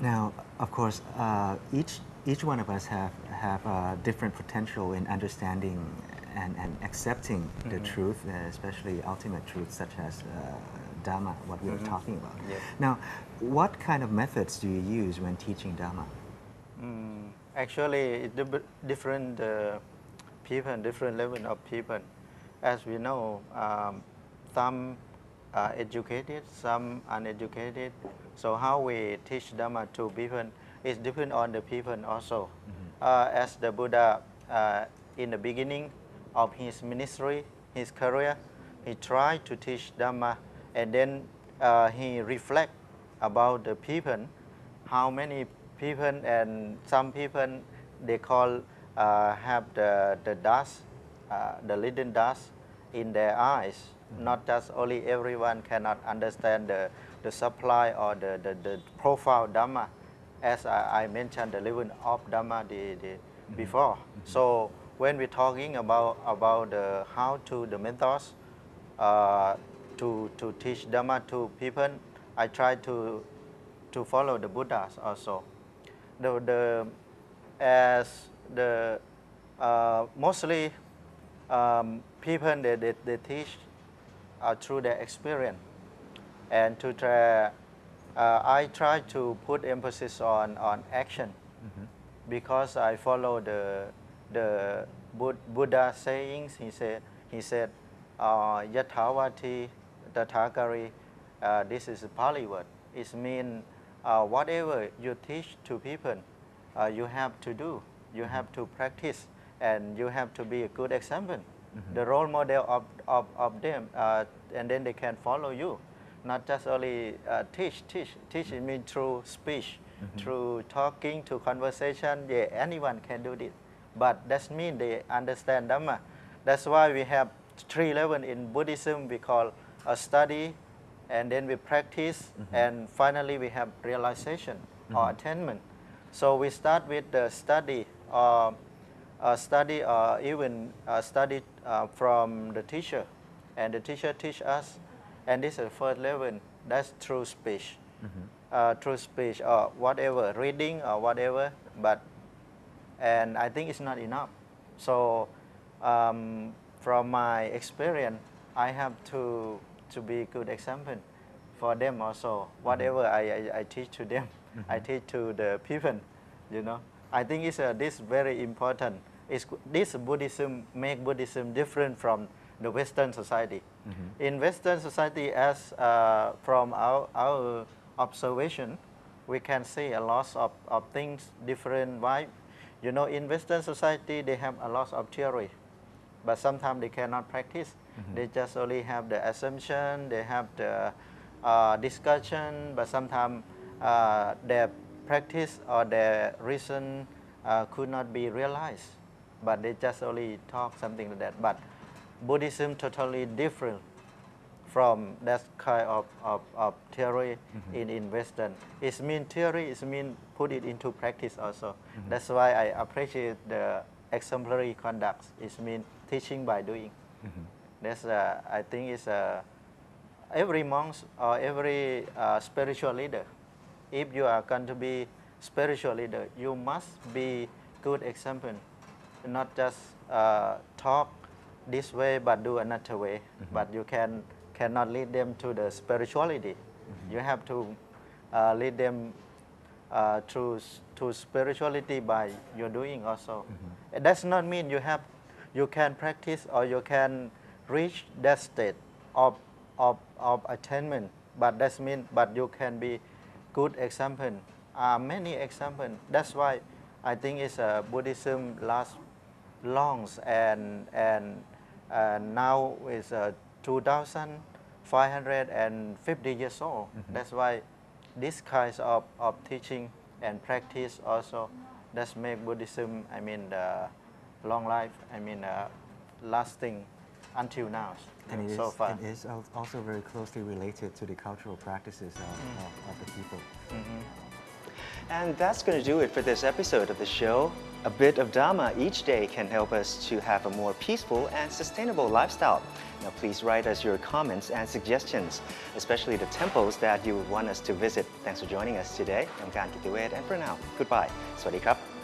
Now, of course, each one of us have different potential in understanding and accepting the truth, especially ultimate truth such as Dhamma, what we were talking about. Yes. Now, what kind of methods do you use when teaching Dhamma? Actually, it's different people, different level of people. As we know, some are educated, some uneducated. So how we teach Dhamma to people is depend on the people also. As the Buddha, in the beginning of his ministry, his career, he tried to teach Dhamma, and then he reflect about the people, how many people, and some people they call have the dust, the little dust in their eyes. Not just only everyone cannot understand the supply or the profile Dhamma, as I mentioned the level of Dhamma before. So when we're talking about the how to the methods to teach Dhamma to people, I try to follow the Buddhas also. As the mostly people they teach through their experience, and I try to put emphasis on action, because I follow the Buddha sayings. He said Yathavati Tathagari. This is a Pali word. It means whatever you teach to people, you have to do, you have to practice, and you have to be a good example, the role model of them, and then they can follow you. Not just only teach. Teach it means through speech, through talking, through conversation. Yeah, anyone can do this, but that means they understand Dhamma. That's why we have 3 levels in Buddhism. We call a study, and then we practice, and finally we have realization or attainment. So we start with the study, or even study from the teacher, and the teacher teach us, and this is the first level. That's through speech, through speech or whatever, reading or whatever. And I think it's not enough. So from my experience, I have to be good example for them also. Whatever I teach to them, I teach to the people. I think this very important. This Buddhism make Buddhism different from the Western society. In Western society, as from our observation, we can see a lot of things different. Why? In Western society, they have a lot of theory, but sometimes they cannot practice. They just only have the assumption, they have the discussion, but sometimes their practice or their reason could not be realized. But they just only talk something like that. But Buddhism totally different from that kind of theory in Western. It means theory, it means put it into practice also. That's why I appreciate the exemplary conduct. It means teaching by doing. That's I think it's every monk or every spiritual leader. If you are going to be spiritual leader, you must be good example. Not just talk this way but do another way. But you cannot lead them to the spirituality. You have to lead them to spirituality by your doing also. It does not mean you can practice or you can reach that state of attainment, but that means but you can be good example. Many examples. That's why I think Buddhism lasts long, and now is 2,550 years old. That's why this kinds of teaching and practice also that's make Buddhism, long life, lasting until now. And so far. it is also very closely related to the cultural practices of the people. And that's going to do it for this episode of the show. A bit of Dhamma each day can help us to have a more peaceful and sustainable lifestyle. Now, please write us your comments and suggestions, especially the temples that you want us to visit. Thanks for joining us today. I'm Kan Kitiwet, and for now, goodbye. สวัสดีครับ